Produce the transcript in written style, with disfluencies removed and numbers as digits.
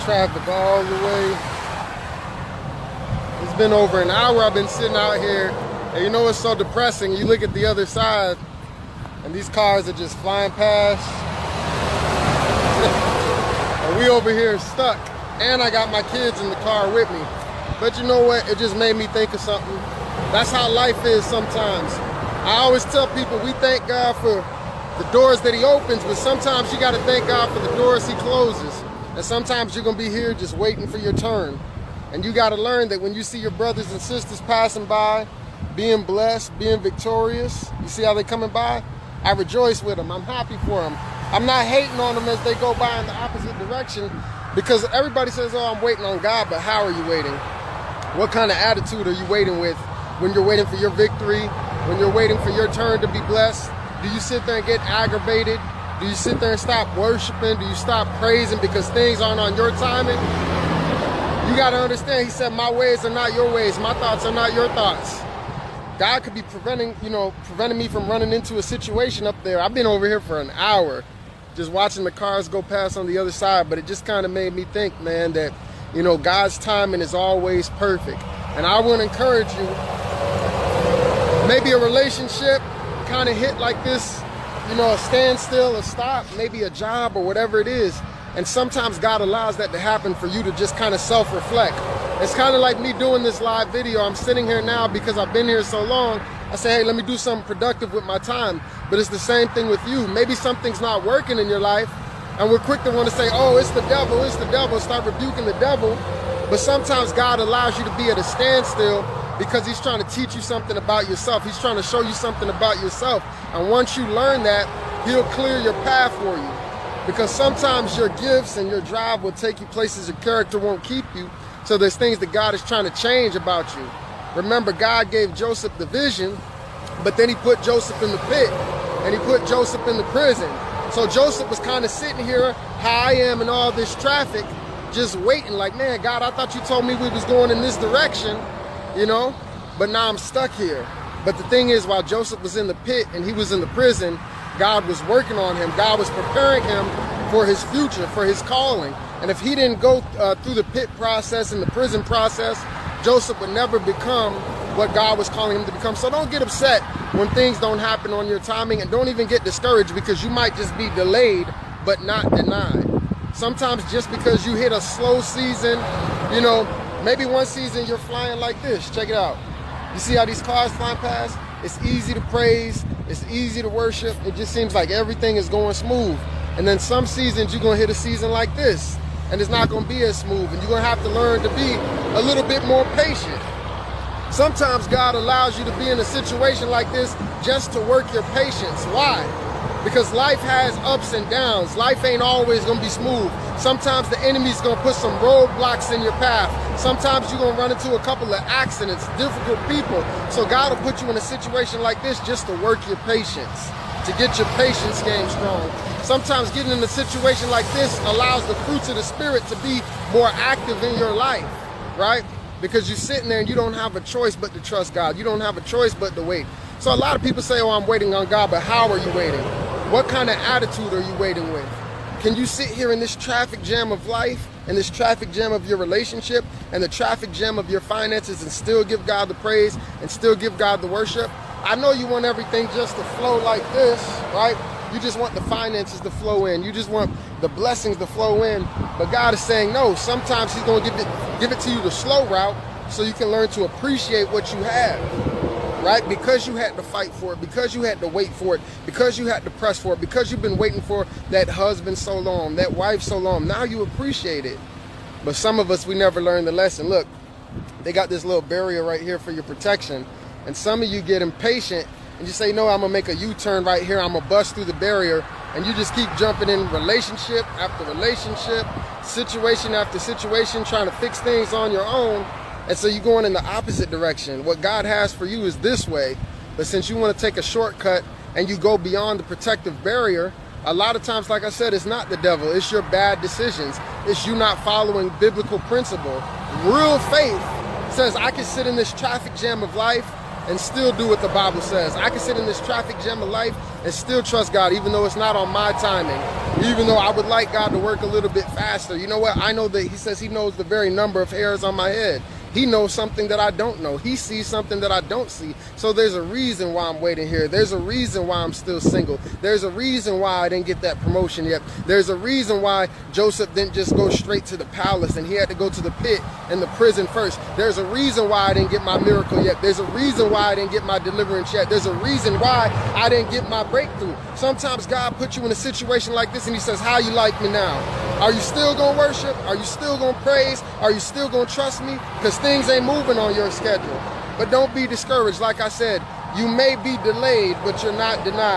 traffic all the way. It's been over an hour I've been sitting out here, and you know what's so depressing? You look at the other side, and these cars are just flying past. And we over here stuck, and I got my kids in the car with me. But you know what? It just made me think of something. That's how life is sometimes. I always tell people we thank God for the doors that he opens, but sometimes you got to thank God for the doors he closes. And sometimes you're going to be here just waiting for your turn. And you got to learn that when you see your brothers and sisters passing by, being blessed, being victorious, you see how they're coming by? I rejoice with them. I'm happy for them. I'm not hating on them as they go by in the opposite direction, because everybody says, oh, I'm waiting on God, but how are you waiting? What kind of attitude are you waiting with when you're waiting for your victory, when you're waiting for your turn to be blessed? Do you sit there and get aggravated? Do you sit there and stop worshiping? Do you stop praising because things aren't on your timing? You got to understand, he said, my ways are not your ways. My thoughts are not your thoughts. God could be preventing me from running into a situation up there. I've been over here for an hour just watching the cars go past on the other side, but it just kind of made me think, man, that, God's timing is always perfect. And I want to encourage you, maybe a relationship kind of hit like this, a standstill, a stop, maybe a job or whatever it is. And sometimes God allows that to happen for you to just kind of self-reflect. It's kind of like me doing this live video. I'm sitting here now because I've been here so long. I say, hey, let me do something productive with my time. But it's the same thing with you. Maybe something's not working in your life, and we're quick to want to say, oh, it's the devil, start rebuking the devil. But sometimes God allows you to be at a standstill because he's trying to teach you something about yourself. He's trying to show you something about yourself. And once you learn that, he'll clear your path for you. Because sometimes your gifts and your drive will take you places your character won't keep you. So there's things that God is trying to change about you. Remember, God gave Joseph the vision, but then he put Joseph in the pit, and he put Joseph in the prison. So Joseph was kind of sitting here, how I am in all this traffic, just waiting like, man, God, I thought you told me we was going in this direction, but now I'm stuck here. But the thing is, while Joseph was in the pit and he was in the prison, God was working on him. God was preparing him for his future, for his calling. And if he didn't go through the pit process and the prison process, Joseph would never become what God was calling him to become. So don't get upset when things don't happen on your timing, and don't even get discouraged because you might just be delayed but not denied. Sometimes just because you hit a slow season, maybe one season you're flying like this. Check it out. You see how these cars flying past? It's easy to praise. It's easy to worship. It just seems like everything is going smooth. And then some seasons you're going to hit a season like this, and it's not going to be as smooth, and you're going to have to learn to be a little bit more patient. Sometimes God allows you to be in a situation like this just to work your patience. Why? Because life has ups and downs. Life ain't always going to be smooth. Sometimes the enemy's going to put some roadblocks in your path. Sometimes you're going to run into a couple of accidents, difficult people. So God will put you in a situation like this just to work your patience, to get your patience game strong. Sometimes getting in a situation like this allows the fruits of the Spirit to be more active in your life, right? Because you're sitting there and you don't have a choice but to trust God. You don't have a choice but to wait. So a lot of people say, oh, I'm waiting on God, but how are you waiting? What kind of attitude are you waiting with? Can you sit here in this traffic jam of life, in this traffic jam of your relationship, and the traffic jam of your finances, and still give God the praise and still give God the worship? I know you want everything just to flow like this, right? You just want the finances to flow in. You just want the blessings to flow in. But God is saying, no, sometimes he's going to give it to you the slow route so you can learn to appreciate what you have, right? Because you had to fight for it, because you had to wait for it, because you had to press for it, because you've been waiting for that husband so long, that wife so long. Now you appreciate it. But some of us, we never learned the lesson. Look, they got this little barrier right here for your protection. And some of you get impatient and you say, no, I'm going to make a U-turn right here. I'm going to bust through the barrier. And you just keep jumping in relationship after relationship, situation after situation, trying to fix things on your own. And so you're going in the opposite direction. What God has for you is this way. But since you want to take a shortcut and you go beyond the protective barrier, a lot of times, like I said, it's not the devil. It's your bad decisions. It's you not following biblical principle. Real faith says I can sit in this traffic jam of life and still do what the Bible says. I can sit in this traffic jam of life and still trust God, even though it's not on my timing. Even though I would like God to work a little bit faster. You know what? I know that he says he knows the very number of hairs on my head. He knows something that I don't know. He sees something that I don't see. So there's a reason why I'm waiting here. There's a reason why I'm still single. There's a reason why I didn't get that promotion yet. There's a reason why Joseph didn't just go straight to the palace and he had to go to the pit and the prison first. There's a reason why I didn't get my miracle yet. There's a reason why I didn't get my deliverance yet. There's a reason why I didn't get my breakthrough. Sometimes God puts you in a situation like this and he says, how you like me now? Are you still gonna worship? Are you still gonna praise? Are you still gonna trust me? Because things ain't moving on your schedule. But don't be discouraged. Like I said, you may be delayed, but you're not denied.